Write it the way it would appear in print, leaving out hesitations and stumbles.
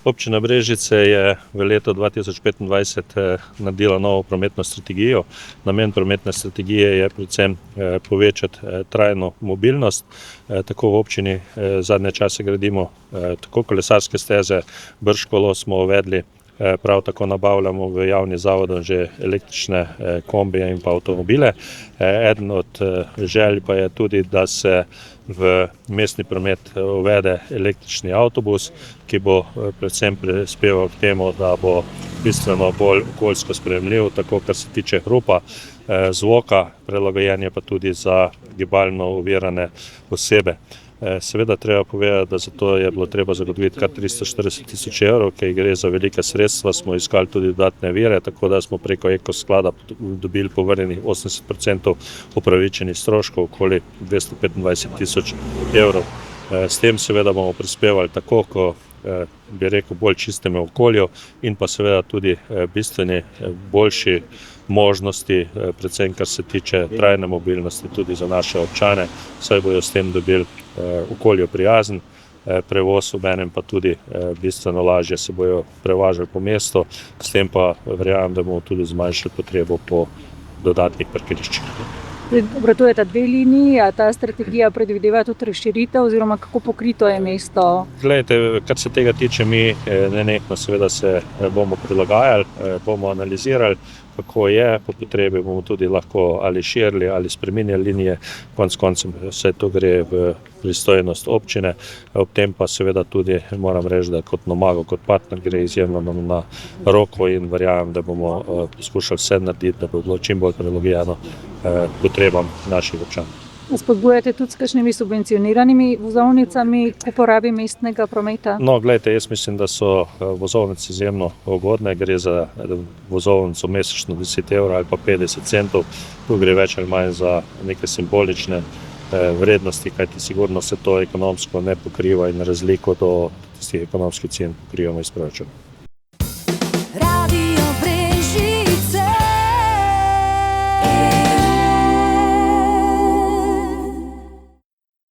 Občina Brežice je v letu 2025 naredila novo prometno strategijo. Namen prometne strategije je predvsem povečati trajno mobilnost. Tako v občini zadnje čase gradimo tako kolesarske steze, Brškolo smo uvedli, prav tako nabavljamo v javni zavodom že električne kombije in pa avtomobile. Eden od želj pa je tudi, da se v mestni promet uvede električni avtobus, ki bo predvsem prispeval k temu, da bo bistveno bolj okoljsko sprejemljiv, tako kar se tiče hrupa, zvoka, prilagojen je pa tudi za gibalno ovirane osebe. Seveda treba povedati, da za to je bilo treba zagotoviti kar 340 000 evrov, ker gre za velike sredstva, smo iskali tudi dodatne vire, tako da smo preko Ekosklada dobili povrnjenih 80% upravičenih stroškov, okoli 225 000 evrov. S tem seveda bomo prispevali tako, ko bi rekel, bolj čistemu okolju in pa seveda tudi bistveni boljši možnosti, predvsem kar se tiče trajne mobilnosti tudi za naše občane, saj bojo s tem dobili okolju prijazen prevoz, obenem pa tudi bistveno lažje se bojo prevažali po mestu, s tem pa verjamem, da bomo tudi zmanjšali potrebo po dodatnih parkiriščih. Obratujeta dve liniji, a ta strategija predvideva tudi razširitev oziroma kako pokrito je mesto? Glejte, kar se tega tiče, mi nenehno seveda se bomo prilagajali, bomo analizirali, kako je, po potrebi bomo tudi lahko ali širili ali spreminjali linije, konec koncev vse to gre v pristojnost občine, ob tem pa seveda tudi moram reči, da kot Nomago, kot partner gre izjemno na roko in verjamem, da bomo poskušali vse narediti, da bo bilo čim bolj prilagojeno potrebam naših občanov. Spodbujate tudi s kakšnimi subvencioniranimi vozovnicami k uporabi mestnega prometa? No, glejte, jaz mislim, da so vozovnice izjemno ugodne, gre za vozovnico mesečno 10 evrov ali pa 50 centov, tu gre več ali manj za neke simbolične vrednosti, kajti sigurno se to ekonomsko ne pokriva in razliko do tistih ekonomskih cen pokrivamo iz proračuna.